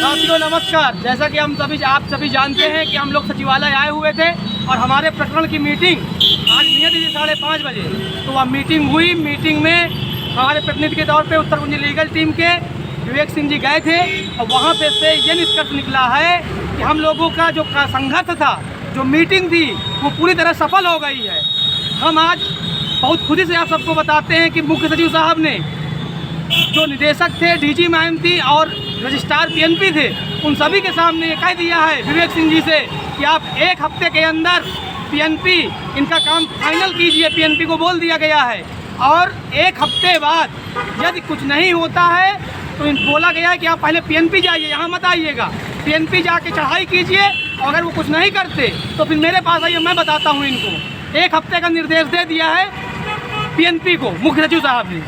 साथियों नमस्कार। जैसा कि आप सभी जानते हैं कि हम लोग सचिवालय आए हुए थे और हमारे प्रकरण की मीटिंग आज नियत थी 5:30 बजे। तो वह मीटिंग हुई। मीटिंग में हमारे प्रतिनिधि के तौर पे उत्तर कुंज लीगल टीम के विवेक सिंह जी गए थे और वहाँ पे से ये निष्कर्ष निकला है कि हम लोगों का जो संघर्ष था, जो मीटिंग थी, वो पूरी तरह सफल हो गई है। हम आज बहुत खुशी से आप सबको बताते हैं कि मुख्य सचिव साहब ने जो निदेशक थे, डीजी मैम थी और रजिस्ट्रार पीएनपी थे, उन सभी के सामने ये कह दिया है विवेक सिंह जी से कि आप 1 हफ्ते के अंदर पीएनपी इनका काम फाइनल कीजिए। पीएनपी को बोल दिया गया है और 1 हफ्ते बाद यदि कुछ नहीं होता है तो बोला गया है कि आप पहले पीएनपी जाइए, यहाँ मत आइएगा। पीएनपी जाके चढ़ाई कीजिए और अगर वो कुछ नहीं करते तो फिर मेरे पास आइए, मैं बताता हूँ इनको। 1 हफ्ते का निर्देश दे दिया है पीएनपी को मुख्य सचिव साहब ने।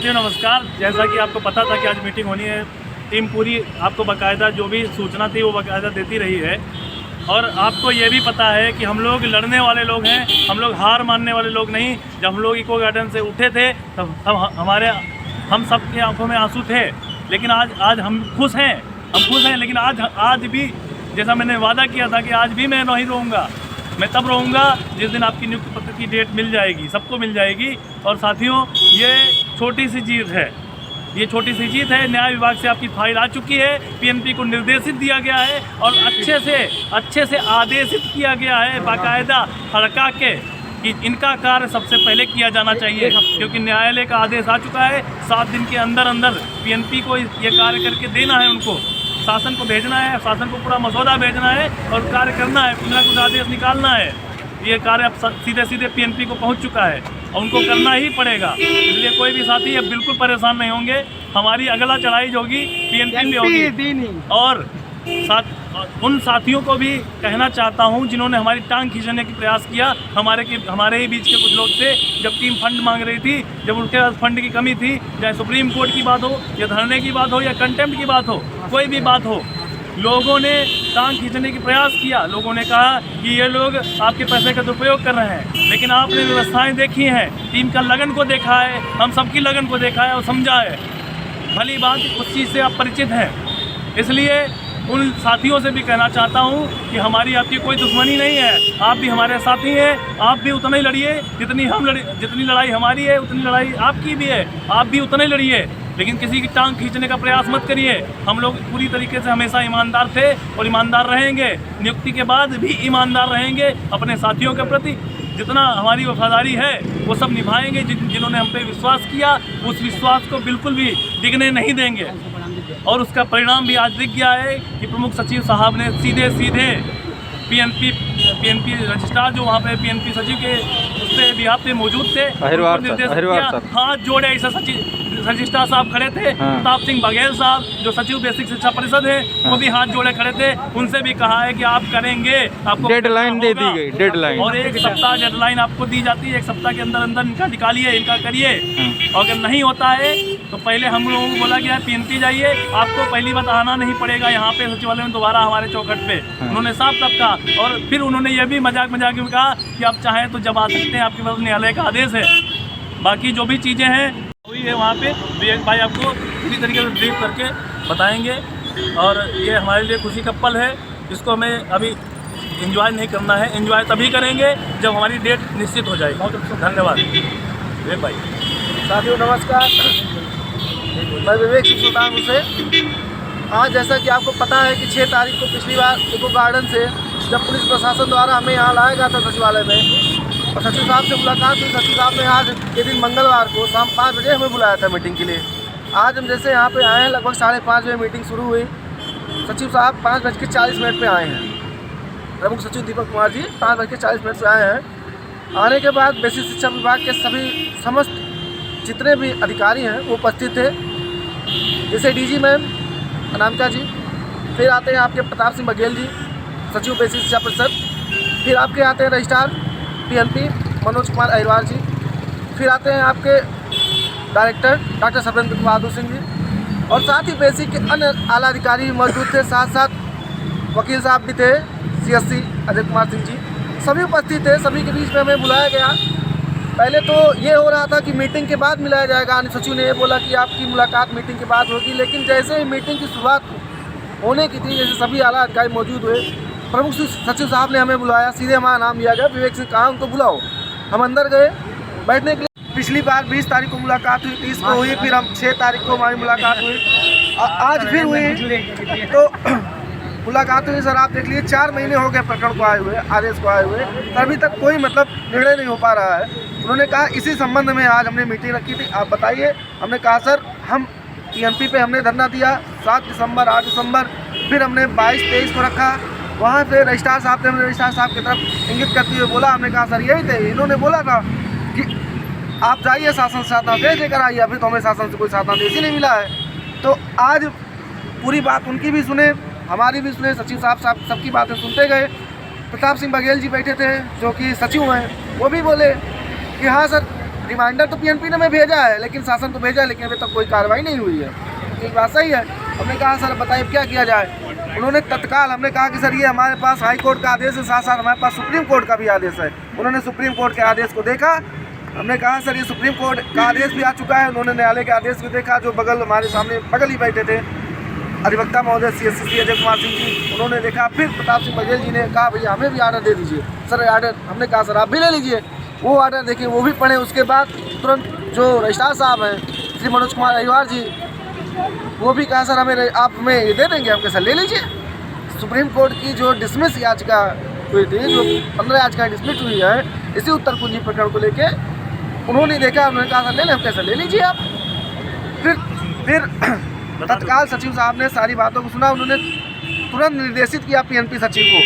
जी नमस्कार। जैसा कि आपको पता था कि आज मीटिंग होनी है, टीम पूरी आपको बाकायदा जो भी सूचना थी वो बाकायदा देती रही है और आपको ये भी पता है कि हम लोग लड़ने वाले लोग हैं, हम लोग हार मानने वाले लोग नहीं। जब हम लोग इको गार्डन से उठे थे तब हम सब की आंखों में आंसू थे, लेकिन आज हम खुश हैं। लेकिन आज भी जैसा मैंने वादा किया था कि आज भी मैं नहीं रहूँगा। मैं तब रहूँगा जिस दिन आपकी नियुक्ति पत्र की डेट मिल जाएगी, सबको मिल जाएगी। और साथियों, ये छोटी सी जीत है। न्याय विभाग से आपकी फाइल आ चुकी है, पीएनपी को निर्देशित दिया गया है और अच्छे से आदेशित किया गया है बाकायदा हड़का के कि इनका कार्य सबसे पहले किया जाना चाहिए, क्योंकि न्यायालय का आदेश आ चुका है। 7 दिन के अंदर पीएनपी को ये कार्य करके देना है, उनको शासन को भेजना है, शासन को पूरा मसौदा भेजना है और कार्य करना है, कुछ आदेश निकालना है। ये कार्य अब सीधे पीएनपी को पहुंच चुका है और उनको करना ही पड़ेगा। इसलिए कोई भी साथी अब बिल्कुल परेशान नहीं होंगे। हमारी अगला चढ़ाई जो होगी पीएनपी पे होगी। और उन साथियों को भी कहना चाहता हूं जिन्होंने हमारी टांग खींचने की प्रयास किया। हमारे ही बीच के कुछ लोग थे, जब टीम फंड मांग रही थी, जब उनके पास फंड की कमी थी, चाहे सुप्रीम कोर्ट की बात हो या धरने की बात हो या कंटेम्प्ट की बात हो, कोई भी बात हो, लोगों ने टांग खींचने की प्रयास किया। लोगों ने कहा कि ये लोग आपके पैसे का दुरुपयोग कर रहे हैं, लेकिन आपने व्यवस्थाएं देखी हैं, टीम का लगन को देखा है, हम सबकी लगन को देखा है और समझा है। भली बात उस चीज़ से आप परिचित हैं। इसलिए उन साथियों से भी कहना चाहता हूं कि हमारी आपकी कोई दुश्मनी नहीं है। आप भी हमारे साथी हैं, आप भी उतना ही लड़िए जितनी लड़ाई हमारी है उतनी लड़ाई आपकी भी है। आप भी उतना ही लड़िए, लेकिन किसी की टांग खींचने का प्रयास मत करिए। हम लोग पूरी तरीके से हमेशा ईमानदार थे और ईमानदार रहेंगे। नियुक्ति के बाद भी ईमानदार रहेंगे। अपने साथियों के प्रति जितना हमारी वफादारी है वो सब निभाएंगे। जिन्होंने हम पे विश्वास किया, उस विश्वास को बिल्कुल भी डिगने नहीं देंगे। और उसका परिणाम भी आज दिख गया है कि प्रमुख सचिव साहब ने सीधे पीएनपी रजिस्ट्रार जो वहाँ पे पीएनपी सचिव के उससे बिहाफ पे मौजूद थे, हाथ जोड़े। ऐसा रजिस्ट्रार साहब खड़े थे, प्रताप सिंह बघेल साहब जो सचिव बेसिक शिक्षा परिषद है, वो भी हाथ जोड़े खड़े थे। उनसे भी कहा है कि आप करेंगे, आपको डेडलाइन दे दी गई, डेडलाइन और 1 सप्ताह डेडलाइन आपको दी जाती है। 1 सप्ताह के अंदर इनका निकालिए, इनका करिए। और अगर नहीं होता है तो पहले हम लोगों को बोला गया है पीएनपी जाइए, आपको पहली बात आना नहीं पड़ेगा यहाँ पे सचिवालय में दोबारा हमारे चौखट पे। उन्होंने साफ कहा और फिर उन्होंने ये भी मजाक में कहा कि आप चाहें तो जब आ सकते हैं, आपके पास न्यायालय का आदेश है। बाकी जो भी चीज़ें हैं हुई है वहाँ पे विवेक भाई आपको पूरी तरीके से ब्रीफ करके बताएंगे। और ये हमारे लिए खुशी का पल है, इसको हमें अभी एंजॉय नहीं करना है। एंजॉय तभी करेंगे जब हमारी डेट निश्चित हो जाएगी। धन्यवाद विवेक भाई। साथियों नमस्कार, मैं विवेक सिंह सुल्तानपुर से। आज जैसा कि आपको पता है कि 6 तारीख को पिछली बार इको गार्डन से जब पुलिस प्रशासन द्वारा हमें यहाँ लाया गया था सचिवालय में और सचिव साहब से मुलाकात हुई। सचिव साहब ने आज के दिन मंगलवार को शाम 5 बजे हमें बुलाया था मीटिंग के लिए। आज हम जैसे यहाँ पे आए हैं, लगभग 5:30 बजे मीटिंग शुरू हुई। सचिव साहब 5:40 पे आए हैं। प्रमुख सचिव दीपक कुमार जी 5:40 पे आए हैं। आने के बाद बेसिक शिक्षा विभाग के समस्त जितने भी अधिकारी हैं वो उपस्थित थे, जैसे डीजी मैम अनामिका जी, फिर आते हैं आपके प्रताप सिंह बघेल जी सचिव बेसिक शिक्षा परिषद, फिर आपके आते हैं रजिस्ट्रार पीएनपी मनोज कुमार अहिरवार जी, फिर आते हैं आपके डायरेक्टर डॉक्टर सत्येंद्र बहादुर सिंह जी, और साथ ही बेसिक के अन्य आला अधिकारी भी मौजूद थे। साथ वकील साहब भी थे, CSC अजय कुमार सिंह जी, सभी उपस्थित थे। सभी के बीच में हमें बुलाया गया। पहले तो ये हो रहा था कि मीटिंग के बाद मिलाया जाएगा। सचिव ने ये बोला कि आपकी मुलाकात मीटिंग के बाद होगी, लेकिन जैसे ही मीटिंग की शुरुआत हुई होने की थी। जैसे सभी आला अधिकारी मौजूद हुए, प्रमुख सचिव साहब ने हमें बुलाया, सीधे हमारा नाम लिया गया, विवेक सिंह कहा उनको बुलाओ। हम अंदर गए बैठने के लिए। पिछली बार 20 तारीख को मुलाकात हुई, 30 को हुई, फिर हम 6 तारीख को हमारी मुलाकात हुई, आज फिर हुई। तो मुलाकात हुई सर, आप देख लीजिए 4 महीने हो गए प्रकरण को आए हुए, आदेश को आए हुए, अभी तक कोई मतलब निर्णय नहीं हो पा रहा है। उन्होंने कहा इसी संबंध में आज हमने मीटिंग रखी थी, आप बताइए। हमने कहा सर हम पीएनपी पे हमने धरना दिया 7 दिसंबर, 8 दिसंबर, फिर हमने 22-23 को रखा। वहाँ पे रजिस्ट्रार साहब थे, हमने रजिस्ट्रार साहब की तरफ इंगित करते हुए बोला, हमने कहा सर यही थे, इन्होंने बोला था कि आप जाइए शासन से शासनादेश लेकर आइए, अभी तो हमें शासन से कोई शासनादेश ही नहीं मिला है। तो आज पूरी बात उनकी भी सुने, हमारी भी सुने, सचिव साहब सबकी बातें सुनते गए। प्रताप सिंह बघेल जी बैठे थे जो कि सचिव हैं, वो भी बोले कि हाँ सर रिमाइंडर तो पीएनपी ने में भेजा है, लेकिन शासन तो भेजा है, लेकिन अभी तक कोई कार्रवाई नहीं हुई है। एक बात सही है। हमने कहा सर बताइए क्या किया जाए। उन्होंने तत्काल, हमने कहा कि सर ये हमारे पास हाई कोर्ट का आदेश है, साथ साथ हमारे पास सुप्रीम कोर्ट का भी आदेश है। उन्होंने सुप्रीम कोर्ट के आदेश को देखा। हमने कहा सर ये सुप्रीम कोर्ट का आदेश भी आ चुका है। उन्होंने न्यायालय के आदेश को देखा, जो बगल हमारे सामने बगल ही बैठे थे अधिवक्ता महोदय CSCC अजय कुमार सिंह जी, उन्होंने देखा। फिर प्रताप सिंह बघेल जी ने कहा भैया हमें भी आर्डर दे दीजिए सर आर्डर। हमने कहा सर आप भी ले लीजिए। वो आर्डर देखे, वो भी पढ़े। उसके बाद तुरंत जो रजिस्ट्रार साहब हैं श्री मनोज कुमार अहिवार जी, वो भी कहा सर हमें आप हमें ये दे देंगे। हम कैसा ले लीजिए। सुप्रीम कोर्ट की जो डिसमिस याचिका हुई थी, जो 15 याचिका डिसमिस हुई है इसी उत्तर कुंजी प्रकरण को लेके, उन्होंने देखा, उन्होंने कहा सर ले लें, हम कैसे ले लीजिए आप। फिर तत्काल सचिव साहब ने सारी बातों को सुना। उन्होंने तुरंत निर्देशित किया पीएनपी सचिव को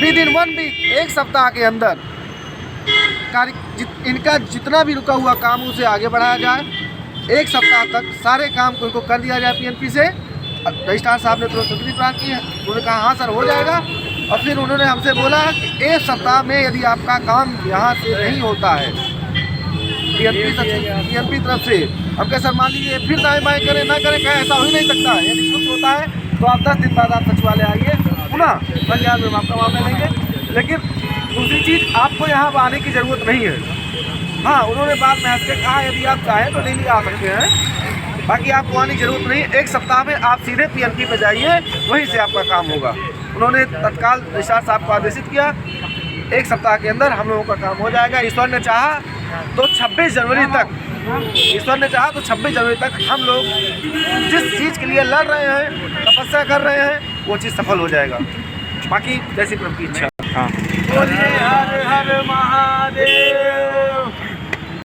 विदिन 1 वीक, 1 सप्ताह के अंदर इनका जितना भी रुका हुआ काम उसे आगे बढ़ाया जाए। 1 सप्ताह तक सारे काम को इनको कर दिया जाए पीएनपी से। रजिस्ट्रार साहब ने तुरंत स्वीकृति प्रदान की है। उन्होंने कहा हाँ सर हो जाएगा। और फिर उन्होंने हमसे बोला कि 1 सप्ताह में यदि आपका काम यहाँ से नहीं होता है पीएनपी तरफ से, हम कह सर मान लीजिए फिर दाएँ बाएँ करें ना करें, कहें ऐसा हो ही नहीं सकता है। यदि कुछ होता है तो आप 10 दिन बाद आप सचिवालय आइए, पुनः पंजाब में आपका मामला लेंगे। लेकिन दूसरी चीज़, आपको यहाँ आने की ज़रूरत नहीं है। हाँ उन्होंने बाद में हंस के कहा यदि आप चाहें तो डेली आ सकते हैं, बाकी आपको आने की ज़रूरत नहीं। 1 सप्ताह में आप सीधे पीएनपी पे जाइए, वहीं से आपका काम होगा। उन्होंने तत्काल रजिस्ट्रार साहब को आदेशित किया। 1 सप्ताह के अंदर हम लोगों का काम हो जाएगा। ईश्वर ने चाहा तो 26 जनवरी तक, ईश्वर ने चाहा तो 26 जनवरी तक हम लोग जिस चीज़ के लिए लड़ रहे हैं, तपस्या कर रहे हैं, वो चीज़ सफल हो जाएगा। बाकी जैसी प्रभु की इच्छा। हाँ बोलिए हर हर महादेव।